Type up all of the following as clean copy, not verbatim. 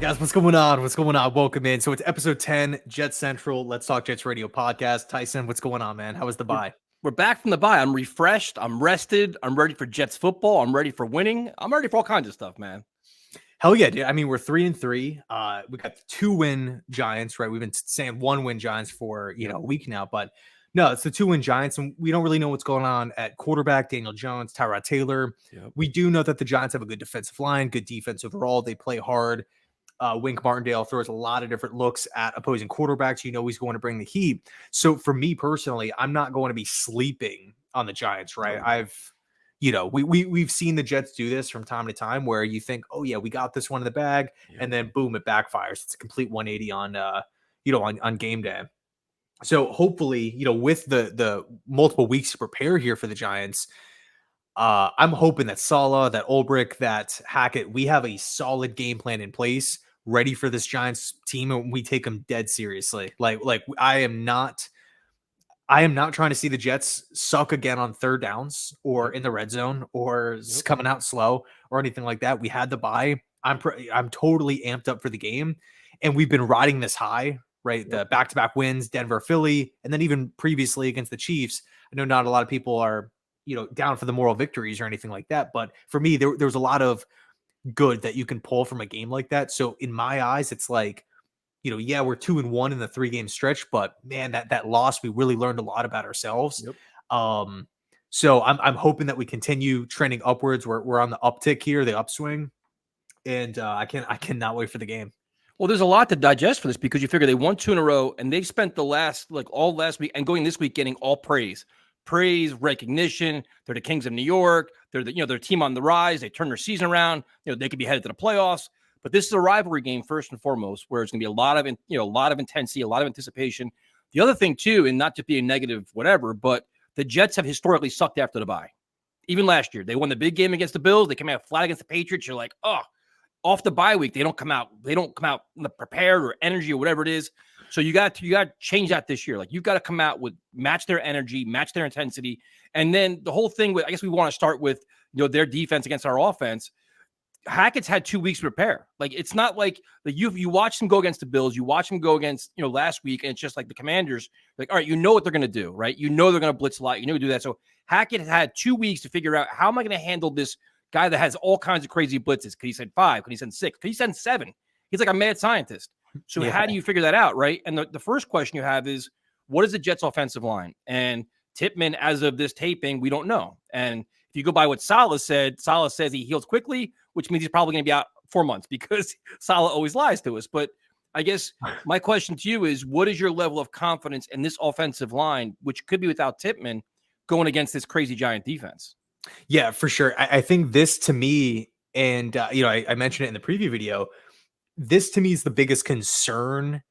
guys? What's going on? What's going on? Welcome in. So it's episode 10, Jetscentral. Let's Talk Jets Radio podcast. Tyson, what's going on, man? How was the We're, bye? we're back from the bye. I'm refreshed. I'm rested. I'm ready for Jets football. I'm ready for winning. I'm ready for all kinds of stuff, man. Hell yeah, dude. I mean, we're 3-3. We got 2-win Giants, right? We've been saying 1-win Giants for a week now, but no, it's the 2-win Giants, and we don't really know what's going on at quarterback. Daniel Jones, Tyrod Taylor. Yep. We do know that the Giants have a good defensive line, good defense overall. They play hard. Wink Martindale throws a lot of different looks at opposing quarterbacks. He's going to bring the heat. So for me personally, I'm not going to be sleeping on the Giants, right? We've seen the Jets do this from time to time where you think, oh yeah, we got this one in the bag, and then boom, it backfires. It's a complete 180 on game day. So hopefully, with the multiple weeks to prepare here for the Giants, I'm hoping that Saleh, that Ulbrich, that Hackett, we have a solid game plan in place, ready for this Giants team, and we take them dead seriously. Like I am not trying to see the Jets suck again on third downs or in the red zone or coming out slow or anything like that. We had the bye. I'm totally amped up for the game, and we've been riding this high, right? The back-to-back wins, Denver, Philly, and then even previously against the Chiefs. I know not a lot of people are down for the moral victories or anything like that, but for me, there was a lot of good that you can pull from a game like that. So in my eyes, it's like, we're 2-1 in the 3-game stretch, but man, that loss, we really learned a lot about ourselves. So I'm hoping that we continue trending upwards. We're on the uptick here, the upswing, and I cannot wait for the game. Well, there's a lot to digest for this because you figure they won 2 in a row, and they've spent the all last week and going this week getting all praise, recognition. They're the Kings of New York. They're their team on the rise. They turn their season around. They could be headed to the playoffs. But this is a rivalry game first and foremost, where it's going to be a lot of intensity, a lot of anticipation. The other thing too, and not to be a negative whatever, but the Jets have historically sucked after the bye. Even last year, they won the big game against the Bills. They came out flat against the Patriots. You're like, oh, off the bye week, they don't come out prepared or energy or whatever it is. So you got to change that this year. Like you've got to come out with match their energy, match their intensity, and then the whole thing with. I guess we want to start with their defense against our offense. Hackett's had 2 weeks to prepare. Like it's not like you watch them go against the Bills, you watch them go against last week, and it's just like the Commanders. Like, all right, what they're going to do, right? They're going to blitz a lot. Do that. So Hackett had 2 weeks to figure out how am I going to handle this guy that has all kinds of crazy blitzes. Could he send 5? Could he send 6? Could he send 7? He's like a mad scientist. So how do you figure that out, right? And the first question you have is, what is the Jets' offensive line? And Tippmann, as of this taping, we don't know. And if you go by what Saleh said, Saleh says he heals quickly, which means he's probably going to be out 4 months because Saleh always lies to us. But I guess my question to you is, what is your level of confidence in this offensive line, which could be without Tippmann, going against this crazy Giant defense? Yeah, for sure. I think this to me, and I mentioned it in the preview video, this to me is the biggest concern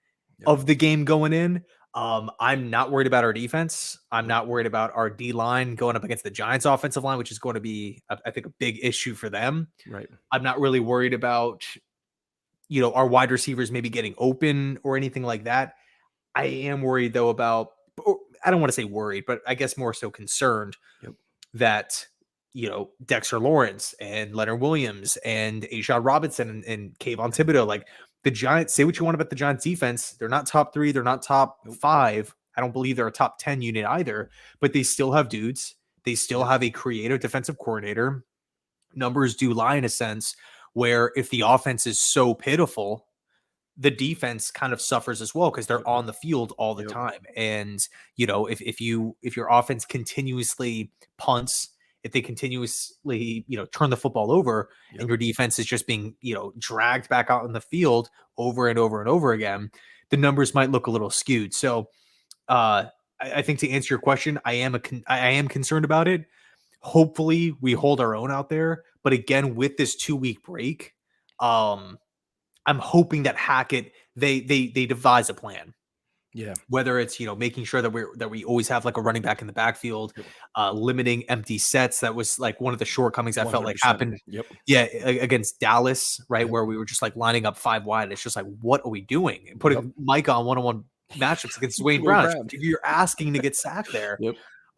of the game going in. I'm not worried about our defense. I'm not worried about our D-line going up against the Giants offensive line, which is going to be, I think, a big issue for them. Right. I'm not really worried about, our wide receivers maybe getting open or anything like that. I am worried though about, I don't want to say worried, but I guess more so concerned that, Dexter Lawrence and Leonard Williams and A'Shawn Robinson and Kayvon Thibodeau, like the Giants, say what you want about the Giants defense. They're not top 3. They're not top 5. I don't believe they're a top 10 unit either, but they still have dudes. They still have a creative defensive coordinator. Numbers do lie in a sense where if the offense is so pitiful, the defense kind of suffers as well because they're on the field all the time. And, if your offense continuously punts, if they continuously, turn the football over and your defense is just being, dragged back out in the field over and over and over again, the numbers might look a little skewed. So I think to answer your question, I am concerned about it. Hopefully we hold our own out there. But again, with this 2-week break, I'm hoping that Hackett, they devise a plan. Yeah. Whether it's, making sure that we always have like a running back in the backfield, limiting empty sets. That was like one of the shortcomings I felt like happened. Yeah. Against Dallas, right. Where we were just like lining up 5 wide. It's just like, what are we doing? And putting Mike on one-on-one matchups against Wayne Brown. You're asking to get sacked there.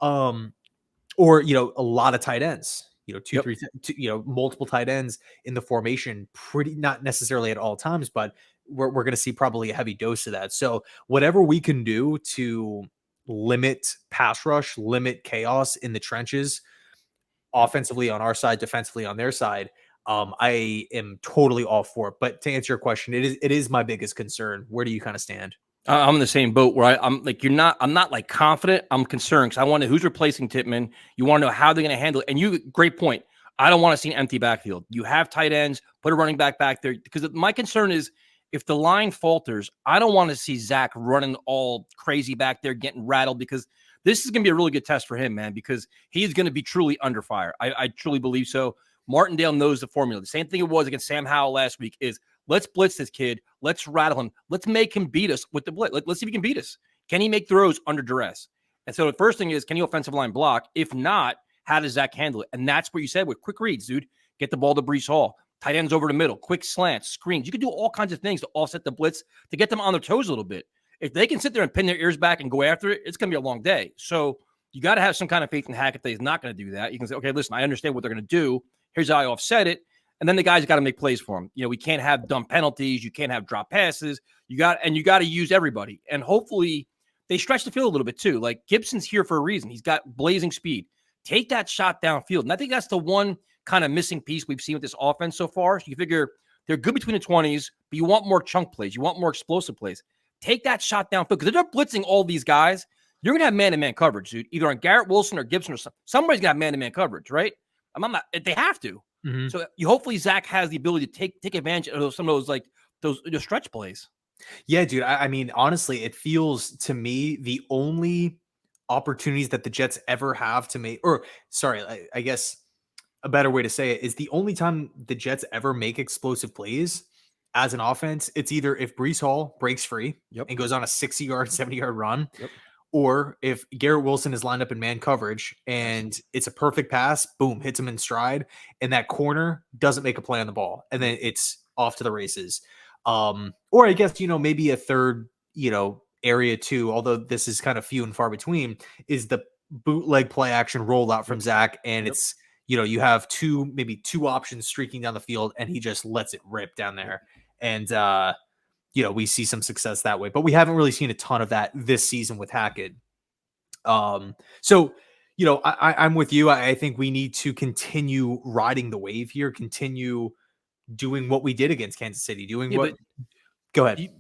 Or, a lot of tight ends. two, Yep. three, two, multiple tight ends in the formation, pretty not necessarily at all times, but we're going to see probably a heavy dose of that. So whatever we can do to limit pass rush, limit chaos in the trenches, Yep. offensively on our side, defensively on their side, I am totally all for it. But to answer your question, it is my biggest concern. Where do you kind of stand? I'm in the same boat where I'm like, I'm not like confident. I'm concerned because I want to know who's replacing Tippmann. You want to know how they're going to handle it. And great point. I don't want to see an empty backfield. You have tight ends, put a running back there. Because my concern is if the line falters, I don't want to see Zach running all crazy back there, getting rattled, because this is going to be a really good test for him, man, because he's going to be truly under fire. I truly believe so. Martindale knows the formula. The same thing it was against Sam Howell last week is, let's blitz this kid. Let's rattle him. Let's make him beat us with the blitz. Let's see if he can beat us. Can he make throws under duress? And so the first thing is, can you offensive line block? If not, how does Zach handle it? And that's what you said with quick reads, dude. Get the ball to Breece Hall. Tight ends over the middle. Quick slants, screens. You can do all kinds of things to offset the blitz to get them on their toes a little bit. If they can sit there and pin their ears back and go after it, it's going to be a long day. So you got to have some kind of faith in Hackett that he's not going to do that. You can say, okay, listen, I understand what they're going to do. Here's how I offset it. And then the guys got to make plays for him. We can't have dumb penalties. You can't have drop passes. You got to use everybody. And hopefully they stretch the field a little bit too. Like, Gibson's here for a reason. He's got blazing speed. Take that shot downfield. And I think that's the one kind of missing piece we've seen with this offense so far. So you figure they're good between the 20s, but you want more chunk plays. You want more explosive plays. Take that shot downfield, because if they're blitzing all these guys, you're going to have man-to-man coverage, dude. Either on Garrett Wilson or Gibson, or somebody's got man-to-man coverage, right? I'm not. They have to. Mm-hmm. So hopefully Zach has the ability to take advantage of some of those, like those stretch plays. Yeah, dude. I mean, honestly, it feels to me the only opportunities that the Jets ever have to make, or sorry, I guess a better way to say it is the only time the Jets ever make explosive plays as an offense. It's either if Breece Hall breaks free and goes on a 60-yard, 70-yard run, or if Garrett Wilson is lined up in man coverage and it's a perfect pass, boom, hits him in stride, and that corner doesn't make a play on the ball, and then it's off to the races. Or I guess, maybe a third, area too, although this is kind of few and far between, is the bootleg play action rollout from Zach, and it's, you have maybe two options streaking down the field, and he just lets it rip down there. And, we see some success that way, but we haven't really seen a ton of that this season with Hackett. So, I'm with you. I think we need to continue riding the wave here, continue doing what we did against Kansas City, go ahead.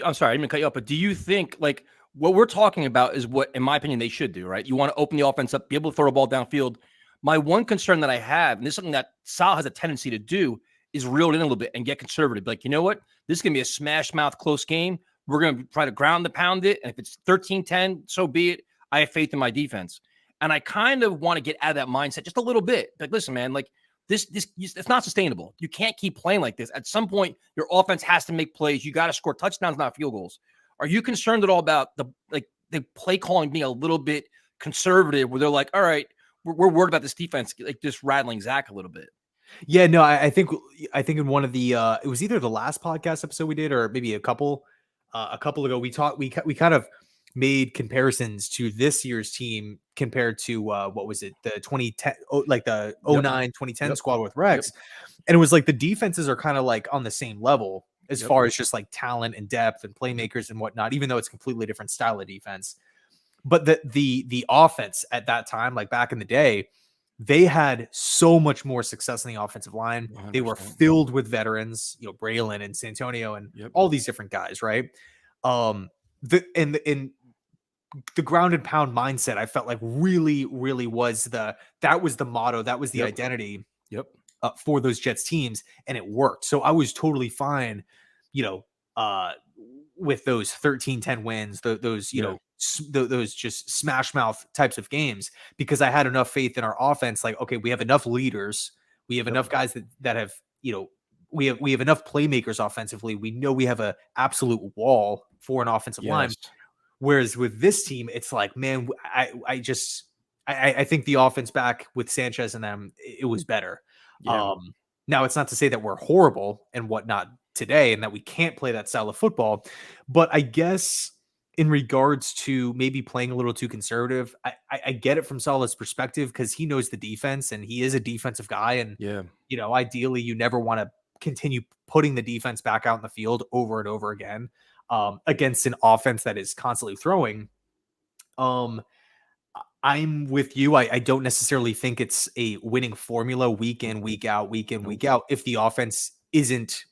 I'm sorry, I didn't cut you up, but do you think, like, what we're talking about is what, in my opinion, they should do, right? You want to open the offense up, be able to throw a ball downfield. My one concern that I have, and this is something that Sal has a tendency to do, is reel it in a little bit and get conservative. Like, you know what? This is going to be a smash mouth close game. We're going to try to ground the pound it. And if it's 13-10, so be it. I have faith in my defense. And I kind of want to get out of that mindset just a little bit. Like, listen, man, like this, it's not sustainable. You can't keep playing like this. At some point, your offense has to make plays. You got to score touchdowns, not field goals. Are you concerned at all about the play calling being a little bit conservative, where they're like, all right, we're worried about this defense, like, just rattling Zach a little bit? Yeah, no, I think in one of the it was either the last podcast episode we did, or maybe a couple ago, we kind of made comparisons to this year's team compared to what was it, the 2010, like the 09 2010 squad with Rex. And it was like the defenses are kind of like on the same level as far as just like talent and depth and playmakers and whatnot, even though it's a completely different style of defense. But the offense at that time, like back in the day, they had so much more success in the offensive line. 100%. They were filled with veterans, Braylon and Santonio and all these different guys, right? The ground and pound mindset, I felt like really, really was that was the motto, that was the identity for those Jets teams, and it worked. So I was totally fine, with those 13-10 wins, those those just smash mouth types of games, because I had enough faith in our offense. Like, okay, we have enough leaders, we have enough guys that have, we have enough playmakers offensively. We know we have a absolute wall for an offensive line. Whereas with this team, it's like, man, I think the offense back with Sanchez and them, it was better. Now, it's not to say that we're horrible and whatnot today and that we can't play that style of football, but I guess in regards to maybe playing a little too conservative, I get it from Salah's perspective because he knows the defense and he is a defensive guy. And, Yeah. ideally you never want to continue putting the defense back out in the field over and over again against an offense that is constantly throwing. Um, I'm with you. I don't necessarily think it's a winning formula week in, week out, week in, Nope. week out, if the offense isn't,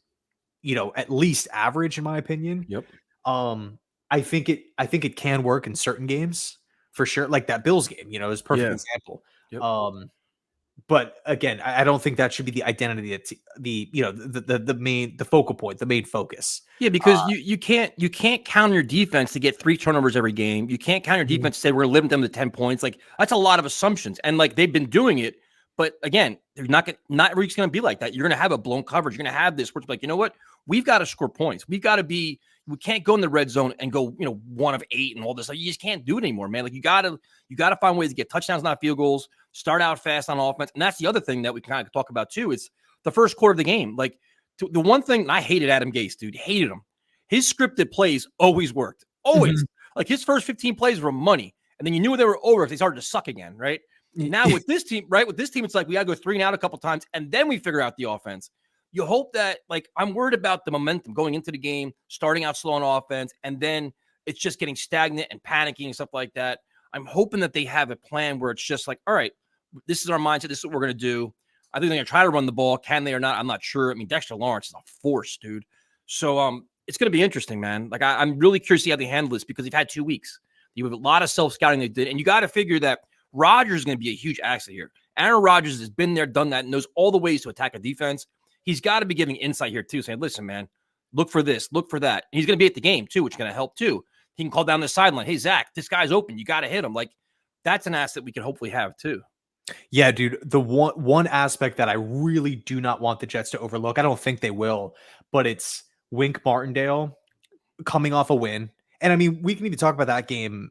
at least average, in my opinion. Yep. Um, I think it can work in certain games for sure. Like that Bills game, is a perfect Yeah. example. Yep. But again, I don't think that should be the identity. It's the main, the focal point, the main focus. Yeah, because you can't count your defense to get 3 turnovers every game. You can't count your Mhm. defense to say we're gonna limit them to 10 points. Like that's a lot of assumptions. And like they've been doing it, but again, they're not every week's gonna be like that. You're gonna have a blown coverage. You're gonna have this where it's like, you know what? We've got to score points. We can't go in the red zone and go, 1 of 8 and all this. Like, you just can't do it anymore, man. Like you gotta find ways to get touchdowns, not field goals, start out fast on offense. And that's the other thing that we kind of talk about too. It's the first quarter of the game. Like the one thing, and I hated Adam Gase, dude, hated him. His scripted plays always worked. Always. Mhm. Like his first 15 plays were money. And then you knew they were over if they started to suck again, right? Now with this team, right? With this team, it's like we got to go 3 and out a couple times, and then we figure out the offense. You hope that, like, I'm worried about the momentum going into the game, starting out slow on offense, and then it's just getting stagnant and panicking and stuff like that. I'm hoping that they have a plan where it's just like, all right, this is our mindset. This is what we're going to do. I think they're going to try to run the ball. Can they or not? I'm not sure. I mean, Dexter Lawrence is a force, dude. So it's going to be interesting, man. Like, I'm really curious to see how they handle this because they've had 2 weeks. You have a lot of self-scouting they did, and you got to figure that Rodgers is going to be a huge asset here. Aaron Rodgers has been there, done that, and knows all the ways to attack a defense. He's got to be giving insight here, too, saying, listen, man, look for this, look for that. And he's going to be at the game, too, which is going to help, too. He can call down the sideline. Hey, Zach, this guy's open. You got to hit him. Like, that's an asset we can hopefully have, too. Yeah, dude. The one aspect that I really do not want the Jets to overlook, I don't think they will, but it's Wink Martindale coming off a win. And I mean, we can even talk about that game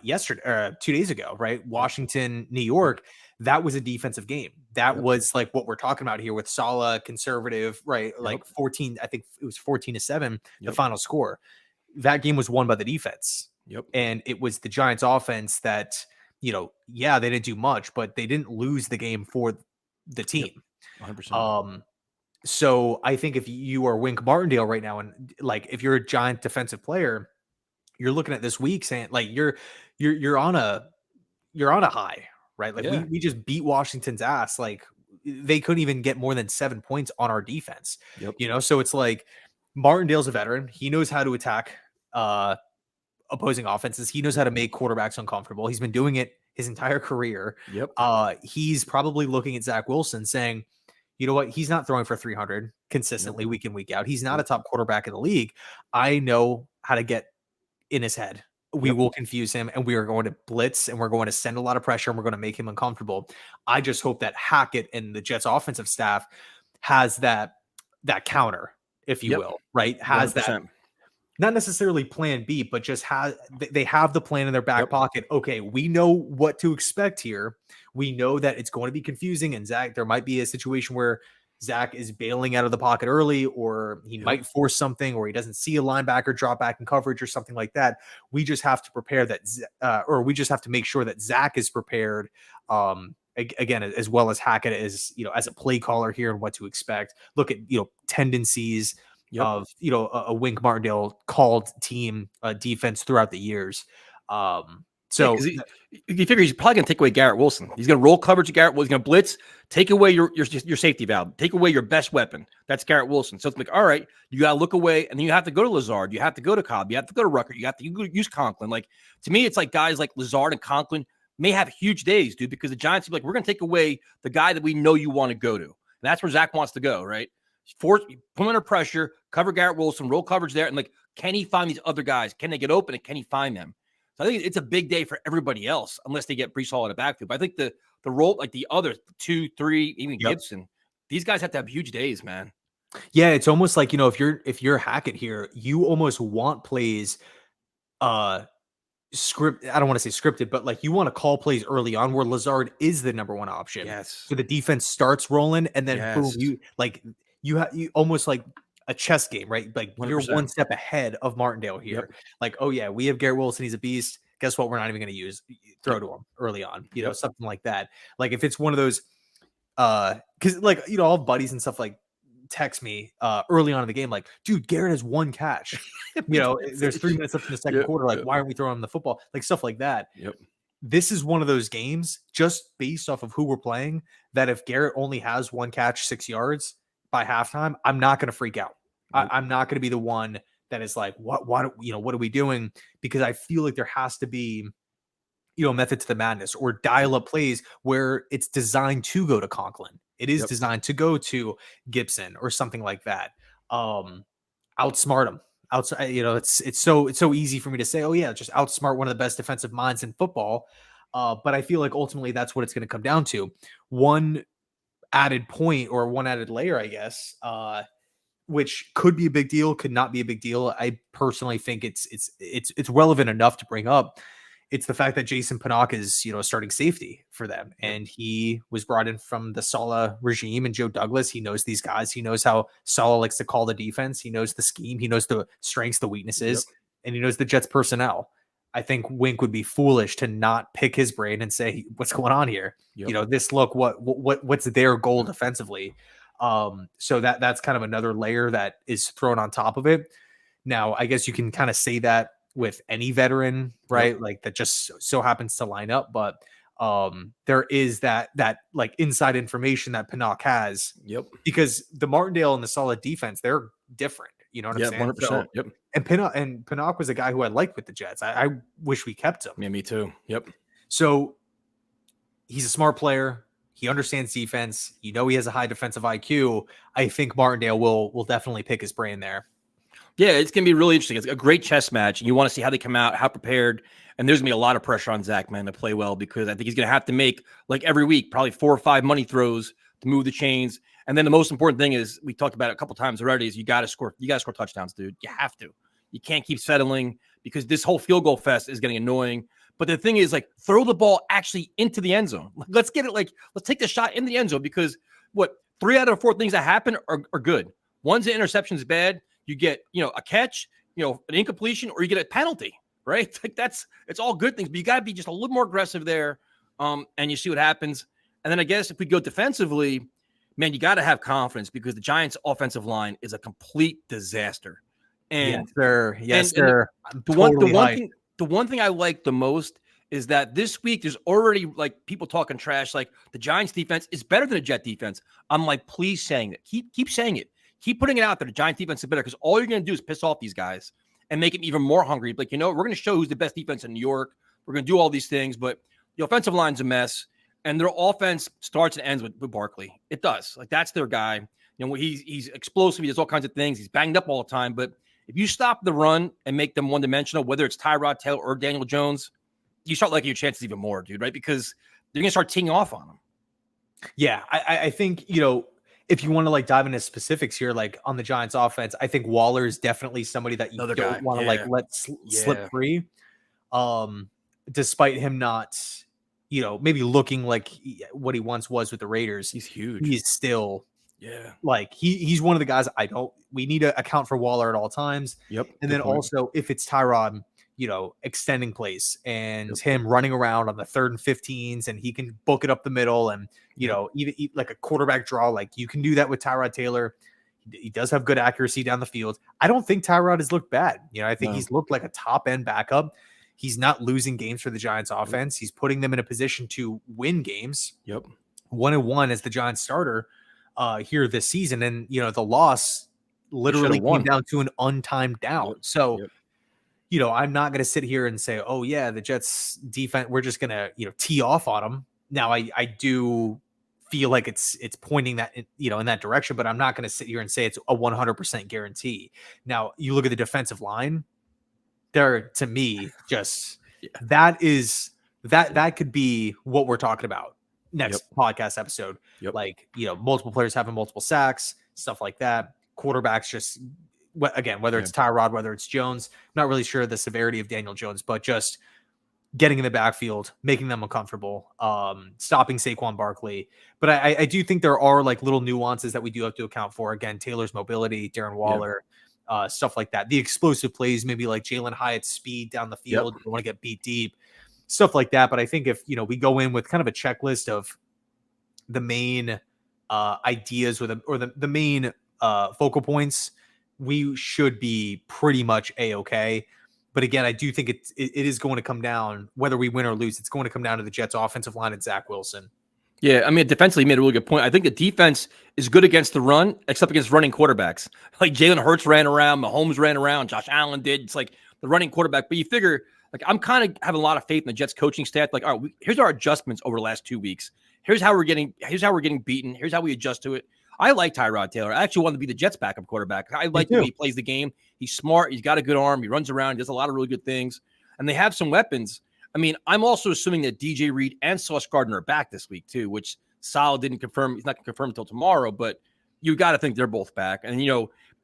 yesterday or 2 days ago, right? Washington, New York. That was a defensive game. That Yep. was like what we're talking about here with Salah, conservative, right? Like Yep. 14, I think it was 14-7, the Yep. final score. That game was won by the defense. Yep. And it was the Giants offense that, yeah, they didn't do much, but they didn't lose the game for the team. 100%. So I think if you are Wink Martindale right now, and like if you're a Giant defensive player, you're looking at this week saying like you're on a high, right? Like Yeah. we just beat Washington's ass. Like they couldn't even get more than 7 points on our defense. Yep. So it's like Martindale's a veteran. He knows how to attack opposing offenses. He knows how to make quarterbacks uncomfortable. He's been doing it his entire career. Yep. He's probably looking at Zach Wilson saying, you know what? He's not throwing for 300 consistently week in, week out. He's not a top quarterback in the league. I know how to get in his head. We Yep. will confuse him, and we are going to blitz, and we're going to send a lot of pressure, and we're going to make him uncomfortable. I just hope that Hackett and the Jets offensive staff has that counter, if you Yep. will, right? Has 100%. that, not necessarily plan B, but just they have the plan in their back Yep. pocket. Okay, we know what to expect here. We know that it's going to be confusing, and Zach, there might be a situation where Zach is bailing out of the pocket early, or he might force something, or he doesn't see a linebacker drop back in coverage or something like that. We just have to prepare that, or we just have to make sure that Zach is prepared. Again, as well as Hackett is, as a play caller here and what to expect. Look at, tendencies of, a Wink Martindale called team defense throughout the years. So you figure he's probably going to take away Garrett Wilson. He's going to roll coverage to Garrett Wilson. He's going to blitz, take away your safety valve, take away your best weapon. That's Garrett Wilson. So it's like, all right, you got to look away, and then you have to go to Lazard. You have to go to Cobb. You have to go to Rucker. You have to use Conklin. Like, to me, it's like guys like Lazard and Conklin may have huge days, dude, because the Giants are like, we're going to take away the guy that we know you want to go to. And that's where Zach wants to go, right? Put him under pressure, cover Garrett Wilson, roll coverage there, and like, can he find these other guys? Can they get open, and can he find them? So I think it's a big day for everybody else, unless they get Breece Hall in the backfield. But I think the role, like the other 2, 3, even Gibson, these guys have to have huge days, man. Yeah, it's almost like, if you're Hackett here, you almost want plays script. I don't want to say scripted, but like you want to call plays early on where Lazard is the number one option. Yes. So the defense starts rolling, and then boom, you almost like a chess game, right? Like you're 100%. one step ahead of Martindale here. Yep. Like, oh yeah, we have Garrett Wilson, he's a beast. Guess what? We're not even going to throw Yep. to him early on, Yep. something like that. Like if it's one of those, because like all buddies and stuff like text me early on in the game, like, dude, Garrett has one catch. There's 3 minutes left in the second quarter. Like, why aren't we throwing him the football? Like stuff like that. Yep. This is one of those games just based off of who we're playing that if Garrett only has one catch, 6 yards by halftime, I'm not going to freak out. Nope. I'm not going to be the one that is like, what are we doing? Because I feel like there has to be, method to the madness or dial up plays where it's designed to go to Conklin. It is designed to go to Gibson or something like that. Outsmart him. Outside, it's so easy for me to say, oh yeah, just outsmart one of the best defensive minds in football. But I feel like ultimately that's what it's going to come down to. One added point or one added layer, I guess, which could be a big deal, could not be a big deal. I personally think it's relevant enough to bring up. It's the fact that Jason Pinnock is, starting safety for them. And he was brought in from the Saleh regime and Joe Douglas. He knows these guys. He knows how Saleh likes to call the defense. He knows the scheme. He knows the strengths, the weaknesses, and he knows the Jets personnel. I think Wink would be foolish to not pick his brain and say, what's going on here? This look, what's their goal defensively? So that's kind of another layer that is thrown on top of it. Now, I guess you can kind of say that with any veteran, right? Like that just so happens to line up, but there is that like inside information that Pinnock has. Because the Martindale and the Saleh defense, they're different. You know what I'm saying? 100%. And Pinnock was a guy who I liked with the Jets. I wish we kept him. Yeah, me too. So he's a smart player. He understands defense. He has a high defensive IQ. I think Martindale will definitely pick his brain there. Yeah, it's going to be really interesting. It's a great chess match. And you want to see how they come out, how prepared. And there's going to be a lot of pressure on Zach, man, to play well, because I think he's going to have to make, like every week, probably 4 or 5 money throws to move the chains. And then the most important thing is, we talked about it a couple times already, is you got to score. You got to score touchdowns, dude. You have to. You can't keep settling, because this whole field goal fest is getting annoying. But the thing is, like, throw the ball actually into the end zone. Let's get it. Like, let's take the shot in the end zone, because 3 out of 4 things that happen are good. One's an interception is bad. You get, a catch, an incompletion, or you get a penalty, right? Like it's all good things, but you got to be just a little more aggressive there. And you see what happens. And then I guess if we go defensively, man, you got to have confidence, because the Giants' offensive line is a complete disaster. And yes, sir. The one thing I like the most is that this week there's already like people talking trash, like the Giants defense is better than the Jet defense. I'm like, please saying it. Keep saying it. Keep putting it out there. The Giant defense is better, because all you're going to do is piss off these guys and make them even more hungry. Like, we're going to show who's the best defense in New York. We're going to do all these things, but the offensive line's a mess, and their offense starts and ends with Barkley. It does. Like, that's their guy. He's explosive. He does all kinds of things. He's banged up all the time. But if you stop the run and make them one-dimensional, whether it's Tyrod Taylor or Daniel Jones, you start liking your chances even more, dude, right? Because they're going to start teeing off on them. Yeah, I think, if you want to like dive into specifics here, like on the Giants offense, I think Waller is definitely somebody that you don't want to like let slip free. Despite him not, maybe looking like what he once was with the Raiders. He's huge. He's still, like he's one of the guys we need to account for Waller at all times. And then also if it's Tyrod, extending plays and him running around on the 3rd and 15s, and he can book it up the middle, and even like a quarterback draw, like you can do that with Tyrod Taylor. He does have good accuracy down the field. I don't think Tyrod has looked bad. I think he's looked like a top end backup. He's not losing games for the Giants offense. He's putting them in a position to win games. 1-1 as the Giants starter here this season, and the loss literally came down to an untimed down. So I'm not going to sit here and say, oh yeah, the Jets defense, we're just going to, tee off on them. Now I do feel like it's pointing that, in that direction, but I'm not going to sit here and say it's a 100% guarantee. Now you look at the defensive line there, to me, just that could be what we're talking about next podcast episode. Like, multiple players having multiple sacks, stuff like that. Quarterbacks just, again, whether it's Tyrod, whether it's Jones, I'm not really sure the severity of Daniel Jones, but just getting in the backfield, making them uncomfortable, stopping Saquon Barkley. But I do think there are like little nuances that we do have to account for. Again, Taylor's mobility, Darren Yeah. Waller, stuff like that. The explosive plays, maybe like Jalen Hyatt's speed down the Yep. field. You want to get beat deep, stuff like that. But I think if, we go in with kind of a checklist of the main ideas or the main focal points, we should be pretty much A-okay. But again, I do think it is going to come down, whether we win or lose, it's going to come down to the Jets offensive line and Zach Wilson. Yeah, I mean, defensively, he made a really good point. I think the defense is good against the run, except against running quarterbacks. Like Jalen Hurts ran around, Mahomes ran around, Josh Allen did. It's like the running quarterback. But you figure, like, I'm kind of having a lot of faith in the Jets coaching staff. Like, all right, here's our adjustments over the last 2 weeks. Here's how we're getting beaten. Here's how we adjust to it. I like Tyrod Taylor. I actually want to be the Jets' backup quarterback. I like the way he plays the game. He's smart. He's got a good arm. He runs around. He does a lot of really good things. And they have some weapons. I mean, I'm also assuming that DJ Reed and Sauce Gardner are back this week too, which Sal didn't confirm. He's not going to confirm until tomorrow, but you got to think they're both back. And,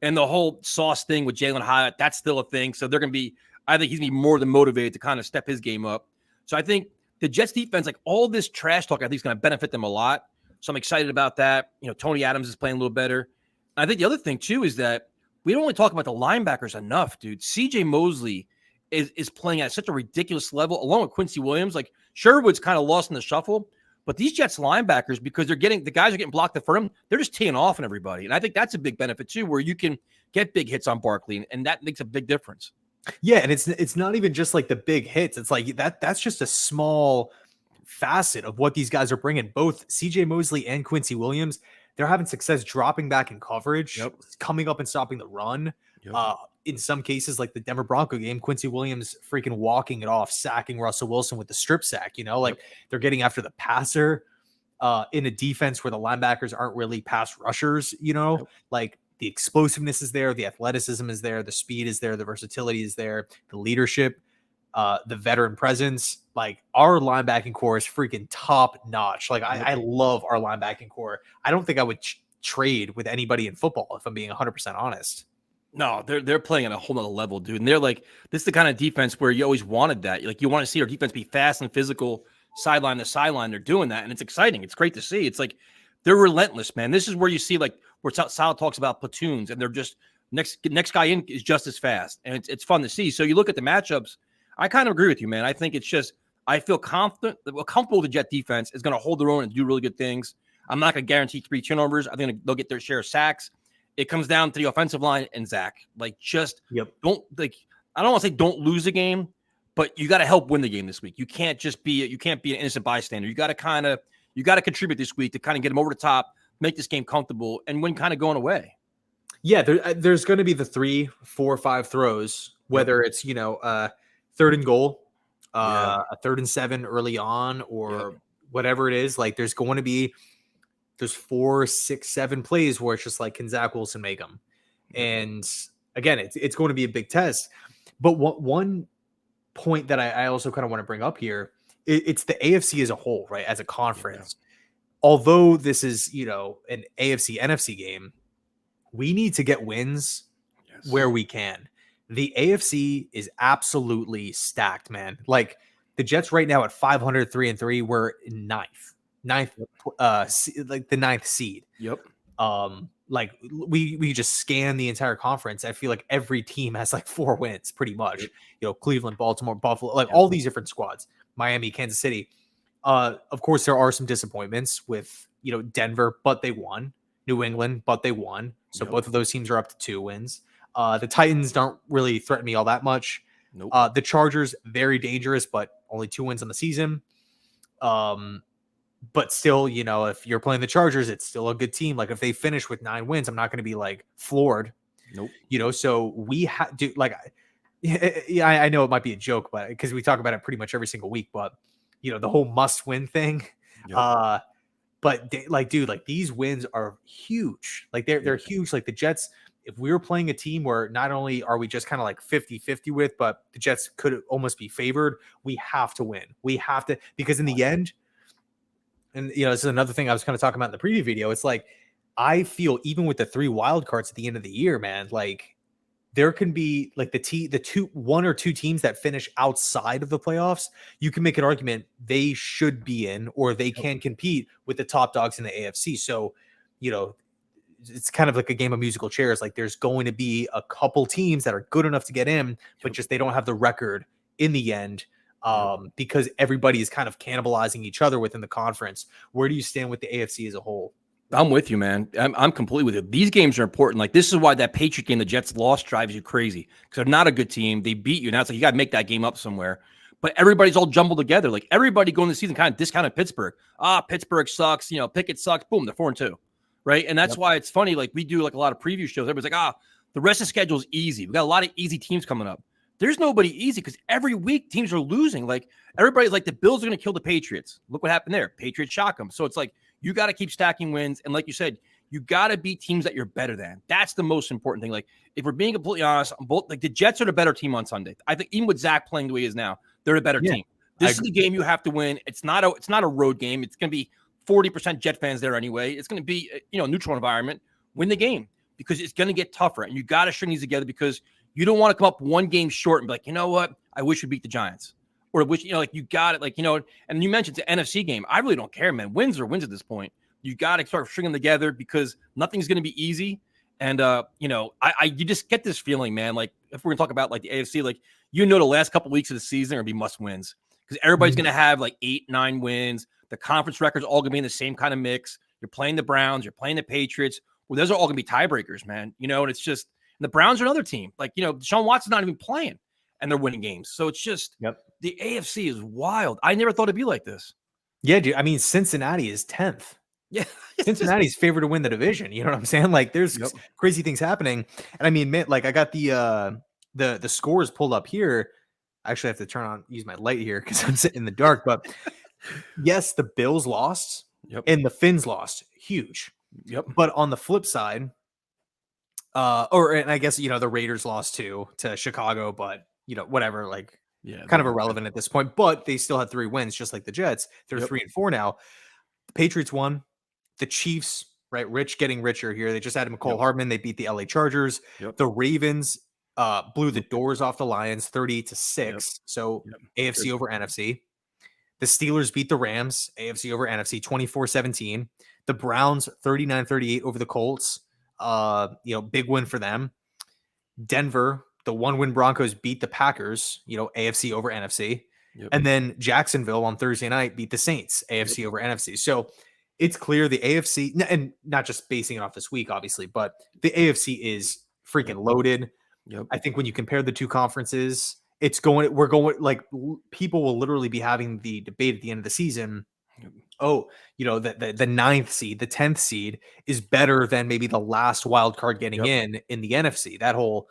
and the whole Sauce thing with Jalen Hyatt, that's still a thing. So they're going to be, I think he's going to be more than motivated to kind of step his game up. So I think the Jets defense, like all this trash talk, I think is going to benefit them a lot. So I'm excited about that. Tony Adams is playing a little better. And I think the other thing too is that we don't really talk about the linebackers enough, dude. CJ Mosley is playing at such a ridiculous level, along with Quincy Williams. Like Sherwood's kind of lost in the shuffle, but these Jets linebackers, because the guys are getting blocked for him, they're just teeing off on everybody. And I think that's a big benefit too, where you can get big hits on Barkley, and that makes a big difference. Yeah, and it's not even just like the big hits. It's like that's just a small facet of what these guys are bringing. Both CJ Mosley and Quincy Williams, they're having success dropping back in coverage, coming up and stopping the run. In some cases, like the Denver Bronco game, Quincy Williams freaking walking it off, sacking Russell Wilson with the strip sack. Like they're getting after the passer in a defense where the linebackers aren't really pass rushers. Like the explosiveness is there, the athleticism is there, the speed is there, the versatility is there, the leadership, the veteran presence. Like our linebacking core is freaking top notch. Like I love our linebacking core. I don't think I would trade with anybody in football, if I'm being 100% honest. No, they're playing at a whole nother level, dude. And they're like, this is the kind of defense where you always wanted that. Like you want to see our defense be fast and physical, sideline to sideline. They're doing that, and it's exciting. It's great to see. It's like they're relentless, man. This is where you see like where Sal talks about platoons, and they're just next guy in is just as fast, and it's fun to see. So you look at the matchups. I kind of agree with you, man. I think it's just I feel comfortable the Jet defense is going to hold their own and do really good things. I'm not going to guarantee 3 turnovers. I think they'll get their share of sacks. It comes down to the offensive line and Zach. Like, just don't like. I don't want to say don't lose the game, but you got to help win the game this week. You can't be an innocent bystander. You got to contribute this week to kind of get them over the top, make this game comfortable, and win kind of going away. Yeah, there's going to be the 3, 4, 5 throws, whether it's 3rd and goal, a 3rd and 7 early on, or whatever it is. Like there's 4, 6, 7 plays where it's just like, can Zach Wilson make them? And again, it's going to be a big test. But one point that I also kind of want to bring up here, it's the AFC as a whole, right? As a conference. Although this is, an AFC NFC game, we need to get wins where we can. The AFC is absolutely stacked, man. Like the Jets right now at 500-3-3, we're in ninth, like the 9th seed. Like we just scan the entire conference. I feel like every team has like 4 wins pretty much. Cleveland, Baltimore, Buffalo, like all these different squads, Miami, Kansas City. Of course there are some disappointments with, Denver, but they won. New England, but they won. So both of those teams are up to 2 wins. The Titans don't really threaten me all that much. The Chargers, very dangerous, but only 2 wins on the season. But still, if you're playing the Chargers, it's still a good team. Like if they finish with 9 wins, I'm not going to be like floored. So we have to I know it might be a joke, but because we talk about it pretty much every single week, but the whole must win thing. But these wins are huge. Like they're huge. Like the Jets, if we were playing a team where not only are we just kind of like 50-50 with, but the Jets could almost be favored, we have to win. We have to, because in the end, and this is another thing I was kind of talking about in the preview video. It's like, I feel even with the 3 wild cards at the end of the year, man, like there can be like one or two teams that finish outside of the playoffs. You can make an argument they should be in, or they can compete with the top dogs in the AFC. So, you know, it's kind of like a game of musical chairs. Like there's going to be a couple teams that are good enough to get in, but just they don't have the record in the end, because everybody is kind of cannibalizing each other within the conference. Where do you stand with the AFC as a whole? I'm with you, man. I'm completely with you. These games are important. Like, this is why that Patriot game the Jets lost drives you crazy, because they're not a good team. They beat you. Now it's like you got to make that game up somewhere. But everybody's all jumbled together. Like, everybody going the season kind of discounted Pittsburgh. Pittsburgh sucks. You know, Pickett sucks. Boom, they're 4-2, right? And that's why it's funny. Like, we do like a lot of preview shows. Everybody's like, the rest of the schedule is easy. We got a lot of easy teams coming up. There's nobody easy, because every week teams are losing. Like, everybody's like, the Bills are going to kill the Patriots. Look what happened there. Patriots shock them. So it's like, you got to keep stacking wins. And like you said, you got to beat teams that you're better than. That's the most important thing. Like, if we're being completely honest, both, like, the Jets are the better team on Sunday. I think even with Zach playing the way he is now, they're a better team. This is the game you have to win. It's not a road game. It's going to be 40% Jet fans there anyway. It's going to be, a neutral environment. Win the game, because it's going to get tougher. And you got to string these together, because you don't want to come up one game short and be like, you know what? I wish we beat the Giants. Or which, like, you got it. Like, and you mentioned the NFC game. I really don't care, man. Wins are wins at this point. You got to start stringing them together, because nothing's going to be easy. And, you just get this feeling, man. Like, if we're going to talk about like the AFC, like, the last couple of weeks of the season are going to be must wins, because everybody's going to have like 8-9 wins. The conference records all going to be in the same kind of mix. You're playing the Browns, you're playing the Patriots. Well, those are all going to be tiebreakers, man. And it's just, and the Browns are another team. Like, Deshaun Watson's not even playing, and they're winning games. So it's just, the AFC is wild. I never thought it'd be like this. Yeah, dude. I mean, Cincinnati is 10th. Yeah. Cincinnati's favored to win the division. You know what I'm saying? Like, there's crazy things happening. And I mean, like, I got the scores pulled up here. I actually have to use my light here because I'm sitting in the dark. But yes, the Bills lost and the Finns lost. Huge. But on the flip side, and I guess, the Raiders lost too to Chicago, but whatever, like, kind of irrelevant at this point, but they still had 3 wins, just like the Jets. They're 3-4 now. The Patriots won. The Chiefs, right? Rich getting richer here. They just added McCall Hardman. They beat the LA Chargers. The Ravens blew the doors off the Lions 38-6. So AFC over NFC. The Steelers beat the Rams, AFC over NFC 24-17. The Browns 39-38 over the Colts. Big win for them. Denver, the 1-win Broncos beat the Packers, AFC over NFC. And then Jacksonville on Thursday night beat the Saints, AFC over NFC. So it's clear the AFC, and not just basing it off this week, obviously, but the AFC is freaking loaded. I think when you compare the two conferences, people will literally be having the debate at the end of the season. Oh, the 9th seed, the 10th seed is better than maybe the last wild card getting in the NFC. That whole,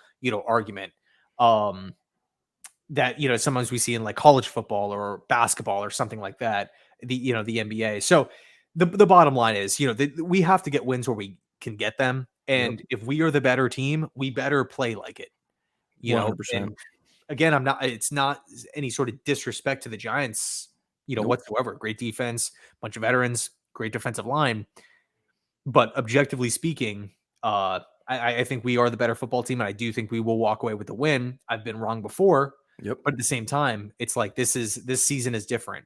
argument that, sometimes we see in like college football or basketball or something like that, the NBA. So the bottom line is, we have to get wins where we can get them. And if we are the better team, we better play like it, 100%. And again, it's not any sort of disrespect to the Giants, whatsoever. Great defense, bunch of veterans, great defensive line. But objectively speaking, I think we are the better football team, and I do think we will walk away with the win. I've been wrong before, but at the same time, it's like this season is different.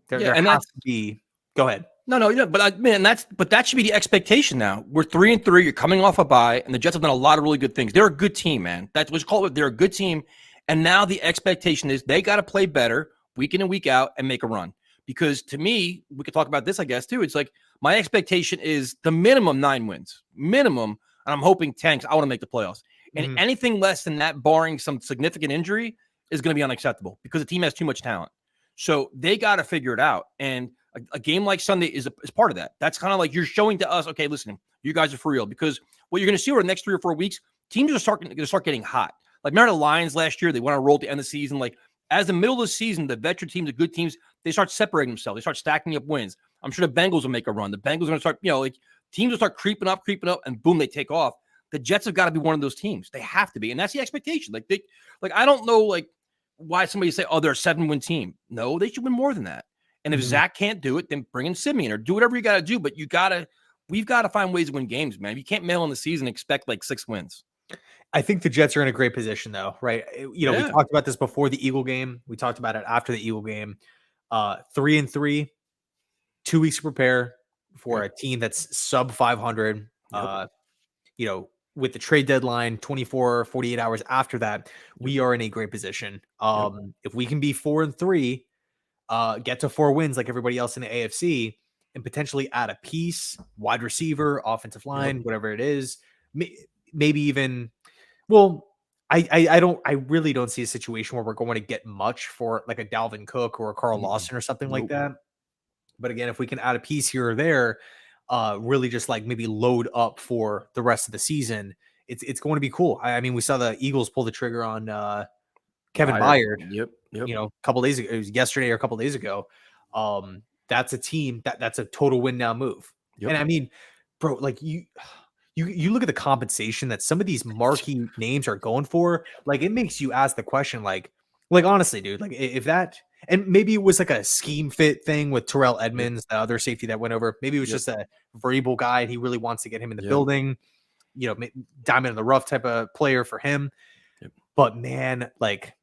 There has to be. Go ahead. No, but that should be the expectation now. We're 3-3. You're coming off a bye, and the Jets have done a lot of really good things. They're a good team, man. That's what's called. They're a good team, and now the expectation is they got to play better week in and week out and make a run. Because to me, we could talk about this, I guess, too. It's like my expectation is the minimum 9 wins, minimum, and I'm hoping 10. I want to make the playoffs, and anything less than that, barring some significant injury, is going to be unacceptable because the team has too much talent. So they got to figure it out, and a game like Sunday is part of that. That's kind of like you're showing to us, okay, listen, you guys are for real. Because what you're going to see over the next 3 or 4 weeks, teams are going to start getting hot. Like, remember the Lions last year? They went on a roll at the end of the season. Like, as the middle of the season, the veteran teams, the good teams, they start separating themselves. They start stacking up wins. I'm sure the Bengals will make a run. The Bengals are going to start, teams will start creeping up, and boom, they take off. The Jets have got to be one of those teams. They have to be, and that's the expectation. I don't know, why somebody say, oh, they're a 7-win team. No, they should win more than that. And if Zach can't do it, then bring in Simeon or do whatever you got to do. But we've got to find ways to win games, man. You can't mail in the season and expect 6 wins. I think the Jets are in a great position, though, right? We Yeah. talked about this before the Eagle game. We talked about it after the Eagle game. 3-3, 2 weeks to prepare for Yep. a team that's sub 500. Yep. With the trade deadline 24, 48 hours after that, Yep. we are in a great position. Yep. If we can be 4-3, get to 4 wins like everybody else in the AFC, and potentially add a piece, wide receiver, offensive Yep. line, whatever it is, maybe even. Well, I really don't see a situation where we're going to get much for like a Dalvin Cook or a Carl Mm-mm. Lawson or something like Nope. that. But again, if we can add a piece here or there, really just like maybe load up for the rest of the season, it's going to be cool. I mean, we saw the Eagles pull the trigger on Kevin Byard. Byard, Yep. Yep. a couple days ago. It was yesterday or a couple days ago. That's a team that's a total win now move. And Yep. I mean, bro, like you look at the compensation that some of these marquee names are going for, like it makes you ask the question, like honestly, dude, like if that, and maybe it was like a scheme fit thing with Terrell Yep. Edmonds, the other safety that went over. Maybe it was Yep. just a variable guy and he really wants to get him in the Yep. building, diamond in the rough type of player for him. Yep. But man, like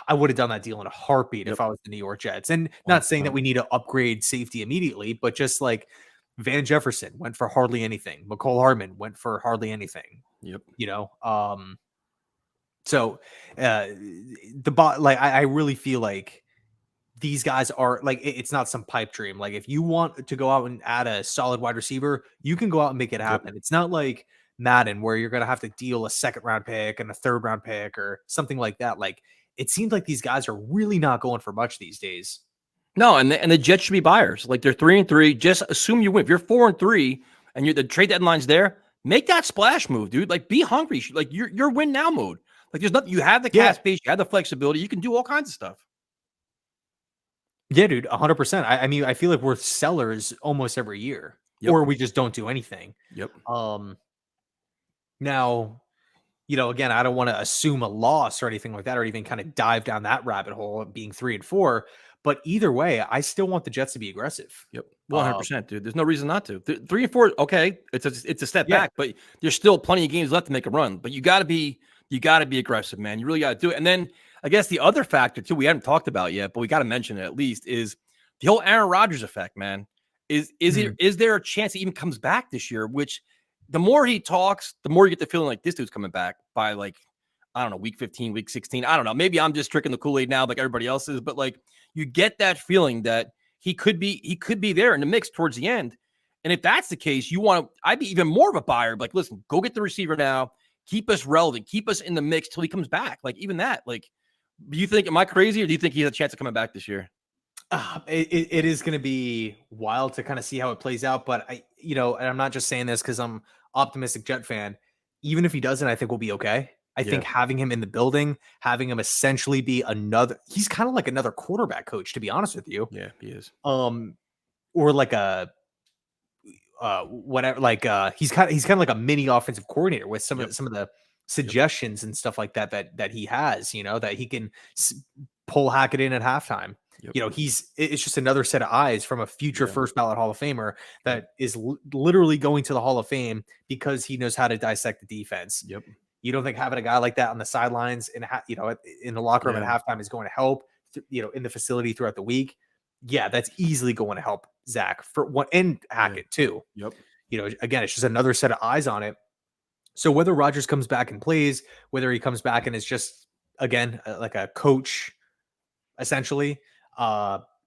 I would have done that deal in a heartbeat Yep. if I was the New York Jets. And not saying that 100%. we need to upgrade safety immediately, but just like Van Jefferson went for hardly anything. McCole Hardman went for hardly anything. Yep. So I really feel like these guys are like it's not some pipe dream. Like if you want to go out and add a solid wide receiver, you can go out and make it Yep. happen. It's not like Madden where you're gonna have to deal a second round pick and a third round pick or something like that. Like it seems like these guys are really not going for much these days. No, and the Jets should be buyers. Like they're 3-3. Just assume you win. If you're 4-3 and the trade deadline's there, make that splash move, dude. Like be hungry. Like you're win now mode. Like there's nothing. You have the cap space. You have the flexibility. You can do all kinds of stuff. Yeah, dude, 100%. I mean, I feel like we're sellers almost every year, Yep. or we just don't do anything. Yep. Now, again, I don't want to assume a loss or anything like that, or even kind of dive down that rabbit hole of being 3-4. But either way, I still want the Jets to be aggressive. Yep. 100%, dude. There's no reason not to. 3-4, okay, it's a step Yeah. back, but there's still plenty of games left to make a run. But you got to be aggressive, man. You really got to do it. And then I guess the other factor too, we haven't talked about yet, but we got to mention it at least, is the whole Aaron Rodgers effect, man. Is there a chance he even comes back this year? Which the more he talks, the more you get the feeling like this dude's coming back by like, I don't know, week 15, week 16. I don't know. Maybe I'm just drinking the Kool-Aid now like everybody else is, but like you get that feeling that he could be there in the mix towards the end. And if that's the case, I'd be even more of a buyer. Like, listen, go get the receiver now. Keep us relevant. Keep us in the mix till he comes back. Like even that, like, do you think, am I crazy or do you think he has a chance of coming back this year? It is going to be wild to kind of see how it plays out. But and I'm not just saying this because I'm optimistic Jet fan. Even if he doesn't, I think we'll be okay. I think having him in the building, having him essentially be he's kind of like another quarterback coach, to be honest with you. Yeah, he is. Or like a whatever, like he's kind of like a mini offensive coordinator with some of the suggestions and stuff like that he has, that he can pull Hackett in at halftime. It's just another set of eyes from a future first ballot Hall of Famer that is literally going to the Hall of Fame because he knows how to dissect the defense. Yep. You don't think having a guy like that on the sidelines and in the locker room at halftime is going to help, in the facility throughout the week? Yeah, that's easily going to help Zach for one and Hackett too. Yep. Again, it's just another set of eyes on it. So whether Rodgers comes back and plays, whether he comes back and is just again like a coach, essentially,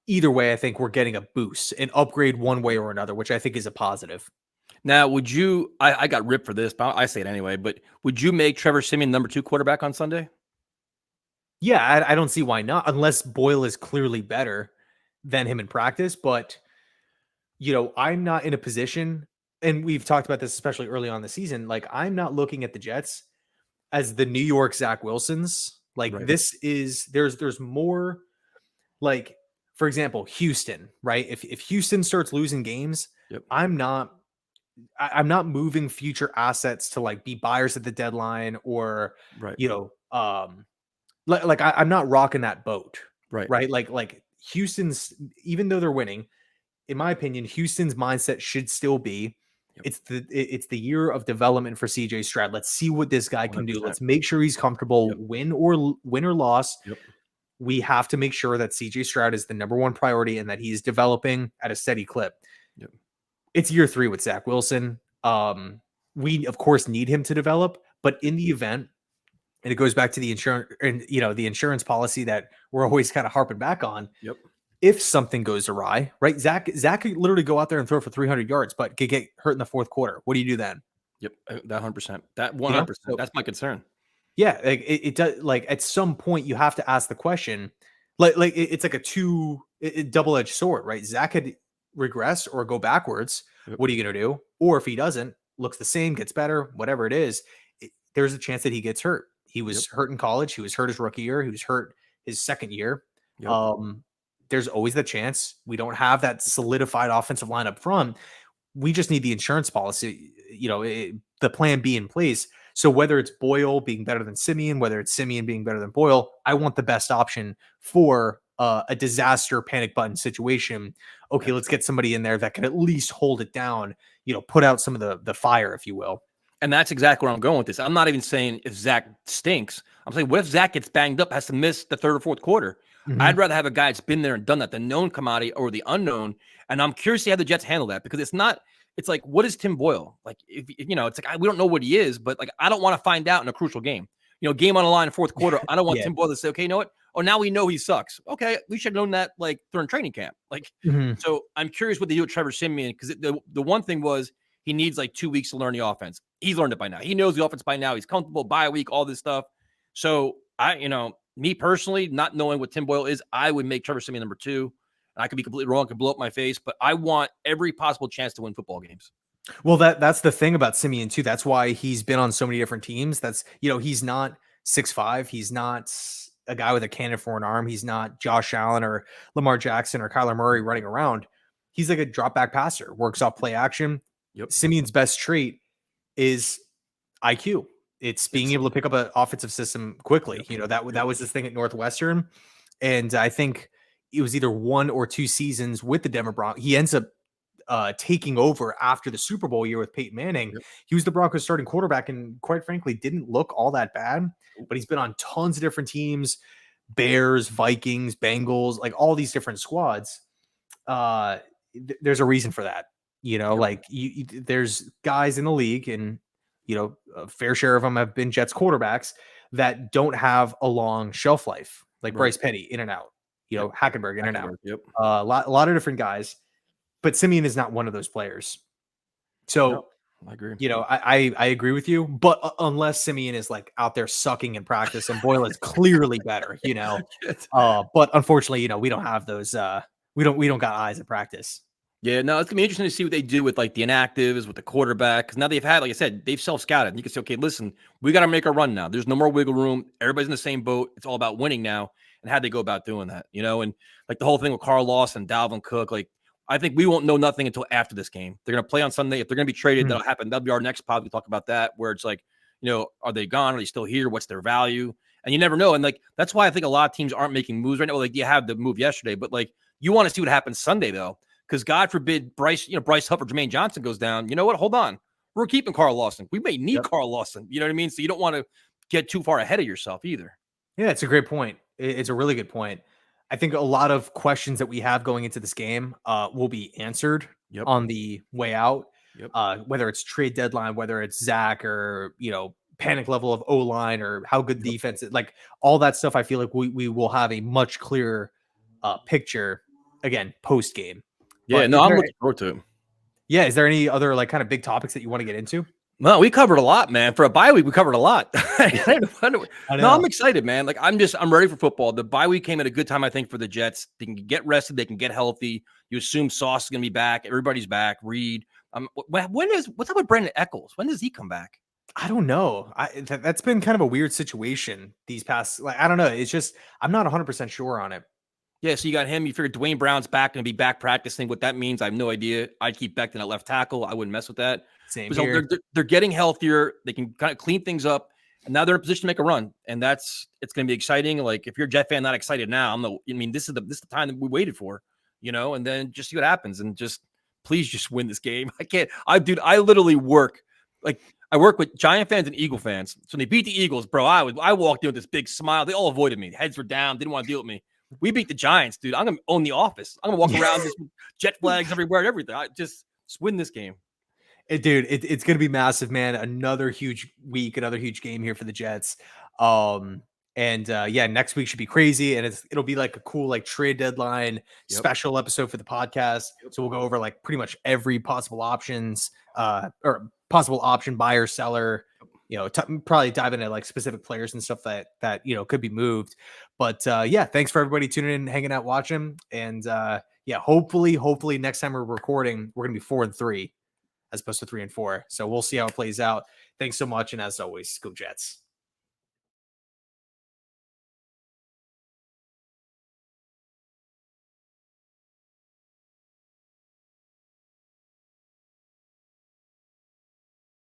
either way, I think we're getting a boost, an upgrade one way or another, which I think is a positive. Now, would you? I got ripped for this, but I say it anyway. But would you make Trevor Siemian number 2 quarterback on Sunday? Yeah, I don't see why not, unless Boyle is clearly better than him in practice. But I'm not in a position, and we've talked about this especially early on in the season. Like, I'm not looking at the Jets as the New York Zach Wilsons. Like, this is there's more. Like, for example, Houston, right? If Houston starts losing games, I'm not moving future assets to like be buyers at the deadline or, I'm not rocking that boat. Right. Like Houston's, even though they're winning, in my opinion, Houston's mindset should still be Yep. It's the year of development for CJ Stroud. Let's see what this guy can do. 100%. Let's make sure he's comfortable, Yep. win or loss. Yep. We have to make sure that CJ Stroud is the number one priority and that he's developing at a steady clip. Yep. It's year 3 with Zach Wilson. We of course need him to develop, but in the event, and it goes back to the insurance and the insurance policy that we're always kind of harping back on. Yep. If something goes awry, right? Zach could literally go out there and throw for 300 yards, but could get hurt in the fourth quarter. What do you do then? Yep. That 100%. That 100%. So, That's my concern. yeah, like it does. Like at some point, you have to ask the question. It's like a double-edged sword, right? Zach could regress or go backwards. Yep. What are you going to do? Or if he doesn't, looks the same, gets better, whatever it is, there's a chance that he gets hurt. He was hurt in college. He was hurt his rookie year. He was hurt his second year. Yep. There's always the chance. We don't have that solidified offensive line up front. We just need the insurance policy, the plan B in place. So whether it's Boyle being better than Simeon, whether it's Simeon being better than Boyle, I want the best option for a disaster panic button situation. Okay, let's get somebody in there that can at least hold it down, put out some of the fire, if you will. And that's exactly where I'm going with this. I'm not even saying if Zach stinks. I'm saying, what if Zach gets banged up, has to miss the third or fourth quarter? Mm-hmm. I'd rather have a guy that's been there and done that, the known commodity or the unknown. And I'm curious to see how the Jets handle that, because it's like, what is Tim Boyle? Like, it's like, we don't know what he is, but like, I don't want to find out in a crucial game. Game on the line in fourth quarter. I don't want Tim Boyle to say, okay, you know what? Oh, now we know he sucks. Okay, we should have known that like during training camp. Like, So I'm curious what they do with Trevor Siemian, because the one thing was he needs like 2 weeks to learn the offense. He's learned it by now. He knows the offense by now. He's comfortable, bye week, all this stuff. So me personally, not knowing what Tim Boyle is, I would make Trevor Siemian number 2. And I could be completely wrong, could blow up my face, but I want every possible chance to win football games. Well, that's the thing about Simeon too. That's why he's been on so many different teams. That's, he's not 6'5". He's not a guy with a cannon for an arm. He's not Josh Allen or Lamar Jackson or Kyler Murray running around. He's like a drop back passer, works off play action. Yep. Simeon's best trait is IQ. It's being able to pick up an offensive system quickly. Yep. That was his thing at Northwestern. And I think it was either 1 or 2 seasons with the Denver Broncos. He ends up taking over after the Super Bowl year with Peyton Manning. Yep. He was the Broncos starting quarterback and quite frankly didn't look all that bad, but he's been on tons of different teams, Bears, Vikings, Bengals, like all these different squads. There's a reason for that, like there's guys in the league and, a fair share of them have been Jets quarterbacks that don't have a long shelf life, like Bryce Petty in and out, Hackenberg in and out, a lot of different guys. But Simeon is not one of those players. So, I agree. I agree with you. But unless Simeon is like out there sucking in practice and Boyle is clearly better, but unfortunately, we don't have those. We don't got eyes at practice. Yeah, no, it's gonna be interesting to see what they do with like the inactives, with the quarterback. Because now they've had, like I said, they've self-scouted. And you can say, okay, listen, we got to make a run now. There's no more wiggle room. Everybody's in the same boat. It's all about winning now. And how'd they go about doing that? And like the whole thing with Carl Lawson, Dalvin Cook, like, I think we won't know nothing until after this game. They're going to play on Sunday. If they're going to be traded, that'll happen. That'll be our next pod. We talk about that, where it's like, are they gone? Are they still here? What's their value? And you never know. And like, that's why I think a lot of teams aren't making moves right now. Like, you have the move yesterday, but like, you want to see what happens Sunday though, because God forbid Bryce Huff or Jermaine Johnson goes down. You know what? Hold on. We're keeping Carl Lawson. We may need Carl Lawson. You know what I mean? So you don't want to get too far ahead of yourself either. Yeah, it's a great point. It's a really good point. I think a lot of questions that we have going into this game will be answered on the way out, whether it's trade deadline, whether it's Zach or, panic level of O-line or how good the defense is, like all that stuff. I feel like we will have a much clearer picture again, post game. Yeah, I'm looking forward to it. Yeah. Is there any other like kind of big topics that you want to get into? No, we covered a lot, man. For a bye week, we covered a lot. I know. No, I'm excited, man. Like I'm ready for football. The bye week came at a good time, I think, for the Jets. They can get rested, they can get healthy. You assume Sauce is gonna be back, everybody's back. Reed. What's up with Brandon Eccles? When does he come back? I don't know. That's been kind of a weird situation these past. Like I don't know. It's just I'm not 100% sure on it. Yeah, so you got him. You figure Dwayne Brown's back going to be back practicing. What that means, I have no idea. I'd keep Becton at left tackle. I wouldn't mess with that. Same so here. They're getting healthier. They can kind of clean things up, and now they're in a position to make a run. And it's going to be exciting. Like if you're a Jet fan, not excited now. This is the time that we waited for, and then just see what happens and just please just win this game. I can't. I literally work like I work with Giant fans and Eagle fans. So when they beat the Eagles, bro, I walked in with this big smile. They all avoided me. Heads were down. Didn't want to deal with me. We beat the Giants, dude. I'm gonna own the office. I'm gonna walk around just jet flags everywhere and everything. I just win this game. Dude, it's going to be massive, man. Another huge week, another huge game here for the Jets. Yeah, next week should be crazy, and it'll be like a cool like trade deadline special episode for the podcast. So we'll go over like pretty much every possible options, or possible option buyer, seller. Probably dive into like specific players and stuff that could be moved. But yeah, thanks for everybody tuning in, hanging out, watching, and yeah, hopefully next time we're recording, we're gonna be 4-3 as opposed to 3-4. So we'll see how it plays out. Thanks so much, and as always, go Jets.